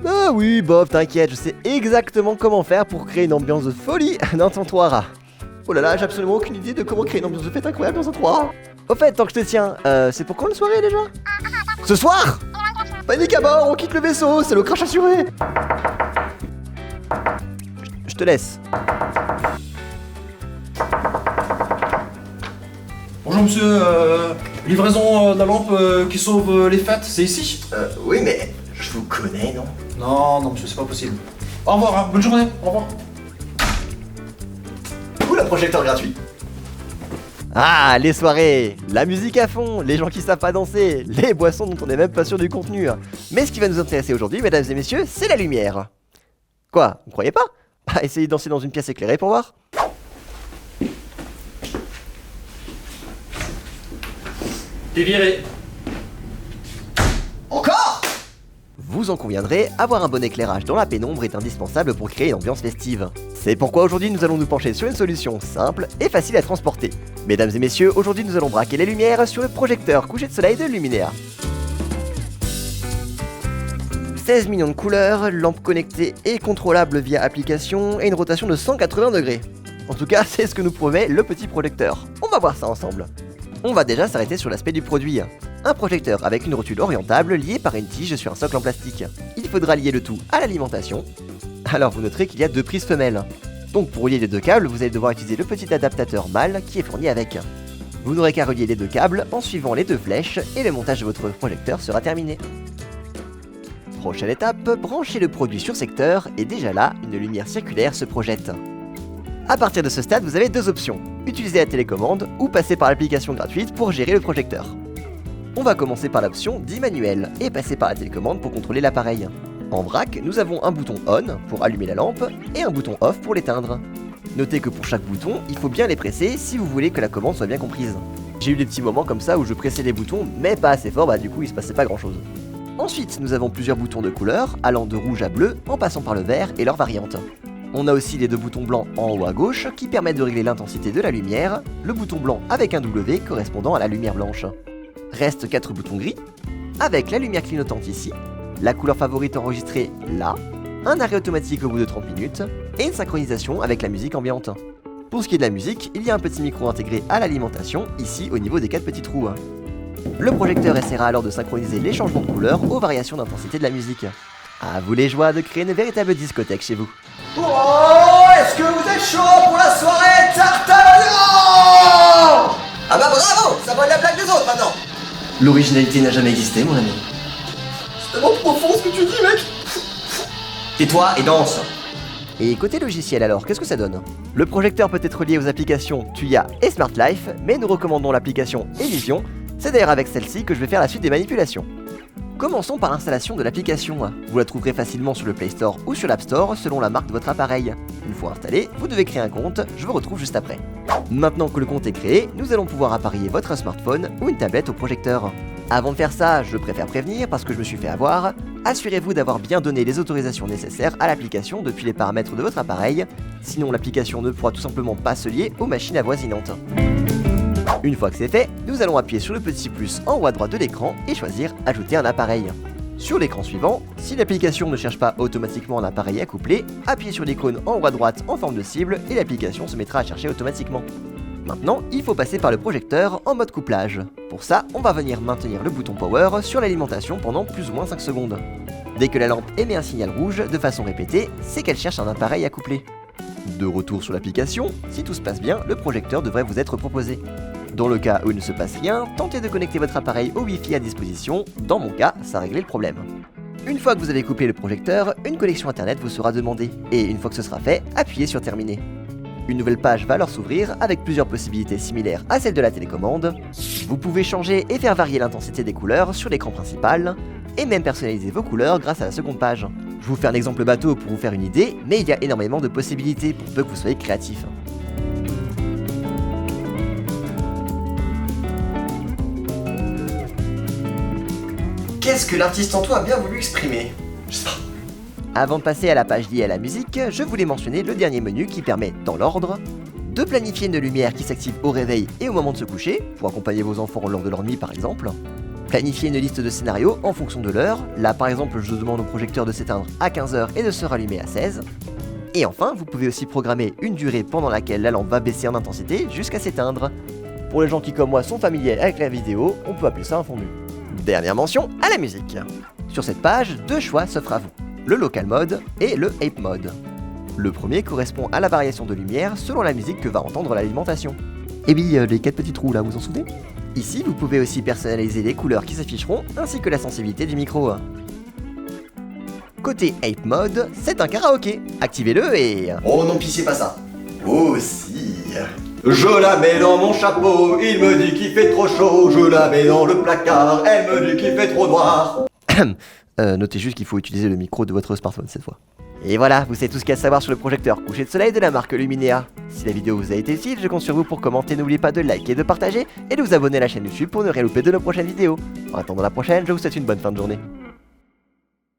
Ah oui, Bob, t'inquiète, je sais exactement comment faire pour créer une ambiance de folie dans ton 3A. Oh là là, j'ai absolument aucune idée de comment créer une ambiance de fête incroyable dans un 3A. Au fait, tant que je te tiens, c'est pour quand la soirée déjà? Ce soir? Panique à bord, on quitte le vaisseau, c'est le crash assuré. Je te laisse. Bonjour monsieur, livraison de la lampe qui sauve les fêtes, c'est ici? Oui, mais je vous connais, non? Non, monsieur, c'est pas possible. Au revoir, hein, bonne journée, au revoir. Où le projecteur gratuit? Ah, les soirées, la musique à fond, les gens qui savent pas danser, les boissons dont on n'est même pas sûr du contenu. Mais ce qui va nous intéresser aujourd'hui, mesdames et messieurs, c'est la lumière. Quoi, vous croyez pas? Bah, essayez de danser dans une pièce éclairée pour voir. T'es viré. Encore? Vous en conviendrez, avoir un bon éclairage dans la pénombre est indispensable pour créer une ambiance festive. C'est pourquoi aujourd'hui nous allons nous pencher sur une solution simple et facile à transporter. Mesdames et messieurs, aujourd'hui nous allons braquer les lumières sur le projecteur coucher de soleil de Luminea. 16 millions de couleurs, lampe connectée et contrôlable via application et une rotation de 180 degrés. En tout cas, c'est ce que nous promet le petit projecteur. On va voir ça ensemble. On va déjà s'arrêter sur l'aspect du produit. Un projecteur avec une rotule orientable liée par une tige sur un socle en plastique. Il faudra lier le tout à l'alimentation. Alors vous noterez qu'il y a deux prises femelles. Donc pour relier les deux câbles, vous allez devoir utiliser le petit adaptateur mâle qui est fourni avec. Vous n'aurez qu'à relier les deux câbles en suivant les deux flèches et le montage de votre projecteur sera terminé. Prochaine étape, branchez le produit sur secteur et déjà là, une lumière circulaire se projette. À partir de ce stade, vous avez deux options. Utiliser la télécommande ou passer par l'application gratuite pour gérer le projecteur. On va commencer par l'option dit manuel et passer par la télécommande pour contrôler l'appareil. En vrac, nous avons un bouton on pour allumer la lampe et un bouton off pour l'éteindre. Notez que pour chaque bouton, il faut bien les presser si vous voulez que la commande soit bien comprise. J'ai eu des petits moments comme ça où je pressais les boutons mais pas assez fort, du coup il se passait pas grand chose. Ensuite, nous avons plusieurs boutons de couleur allant de rouge à bleu en passant par le vert et leurs variantes. On a aussi les deux boutons blancs en haut à gauche qui permettent de régler l'intensité de la lumière, le bouton blanc avec un W correspondant à la lumière blanche. Restent 4 boutons gris, avec la lumière clignotante ici, la couleur favorite enregistrée là, un arrêt automatique au bout de 30 minutes, et une synchronisation avec la musique ambiante. Pour ce qui est de la musique, il y a un petit micro intégré à l'alimentation, ici au niveau des 4 petits trous. Le projecteur essaiera alors de synchroniser les changements de couleur aux variations d'intensité de la musique. À vous les joies de créer une véritable discothèque chez vous. Oh, est-ce que vous êtes chaud pour la soirée Tartaglia? Ah bah bravo, ça va de la blague des autres maintenant. L'originalité n'a jamais existé, mon ami. C'est tellement profond ce que tu dis, mec. Tais-toi et danse. Et côté logiciel alors, qu'est-ce que ça donne? Le projecteur peut être lié aux applications Tuya et Smart Life, mais nous recommandons l'application Elysion. C'est d'ailleurs avec celle-ci que je vais faire la suite des manipulations. Commençons par l'installation de l'application. Vous la trouverez facilement sur le Play Store ou sur l'App Store selon la marque de votre appareil. Une fois installé, vous devez créer un compte, je vous retrouve juste après. Maintenant que le compte est créé, nous allons pouvoir appareiller votre smartphone ou une tablette au projecteur. Avant de faire ça, je préfère prévenir parce que je me suis fait avoir, assurez-vous d'avoir bien donné les autorisations nécessaires à l'application depuis les paramètres de votre appareil, sinon l'application ne pourra tout simplement pas se lier aux machines avoisinantes. Une fois que c'est fait, nous allons appuyer sur le petit plus en haut à droite de l'écran et choisir Ajouter un appareil. Sur l'écran suivant, si l'application ne cherche pas automatiquement un appareil à coupler, appuyez sur l'icône en haut à droite en forme de cible et l'application se mettra à chercher automatiquement. Maintenant, il faut passer par le projecteur en mode couplage. Pour ça, on va venir maintenir le bouton Power sur l'alimentation pendant plus ou moins 5 secondes. Dès que la lampe émet un signal rouge de façon répétée, c'est qu'elle cherche un appareil à coupler. De retour sur l'application, si tout se passe bien, le projecteur devrait vous être proposé. Dans le cas où il ne se passe rien, tentez de connecter votre appareil au Wi-Fi à disposition, dans mon cas, ça réglait le problème. Une fois que vous avez couplé le projecteur, une connexion internet vous sera demandée, et une fois que ce sera fait, appuyez sur terminer. Une nouvelle page va alors s'ouvrir avec plusieurs possibilités similaires à celles de la télécommande. Vous pouvez changer et faire varier l'intensité des couleurs sur l'écran principal, et même personnaliser vos couleurs grâce à la seconde page. Je vous fais un exemple bateau pour vous faire une idée, mais il y a énormément de possibilités pour peu que vous soyez créatif. Qu'est-ce que l'artiste en toi a bien voulu exprimer? Je sais pas. Avant de passer à la page liée à la musique, je voulais mentionner le dernier menu qui permet, dans l'ordre, de planifier une lumière qui s'active au réveil et au moment de se coucher, pour accompagner vos enfants lors de leur nuit par exemple, Planifier une liste de scénarios en fonction de l'heure. Là par exemple je demande au projecteur de s'éteindre à 15h et de se rallumer à 16. Et enfin vous pouvez aussi programmer une durée pendant laquelle la lampe va baisser en intensité jusqu'à s'éteindre. Pour les gens qui comme moi sont familiers avec la vidéo, on peut appeler ça un fondu. Dernière mention à la musique. Sur cette page, 2 choix s'offrent à vous, le Local Mode et le Ape Mode. Le premier correspond à la variation de lumière selon la musique que va entendre l'alimentation. Et puis les 4 petits trous là, vous en souvenez? Ici, vous pouvez aussi personnaliser les couleurs qui s'afficheront ainsi que la sensibilité du micro. Côté Ape Mode, c'est un karaoké. Activez-le et... Oh non, pis c'est pas ça. Oh si. Je la mets dans mon chapeau, il me dit qu'il fait trop chaud. Je la mets dans le placard, elle me dit qu'il fait trop noir. Notez juste qu'il faut utiliser le micro de votre smartphone cette fois. Et voilà, vous savez tout ce qu'il y a à savoir sur le projecteur coucher de soleil de la marque Luminea. Si la vidéo vous a été utile, je compte sur vous pour commenter, n'oubliez pas de liker, de partager et de vous abonner à la chaîne YouTube pour ne rien louper de nos prochaines vidéos. En attendant la prochaine, je vous souhaite une bonne fin de journée.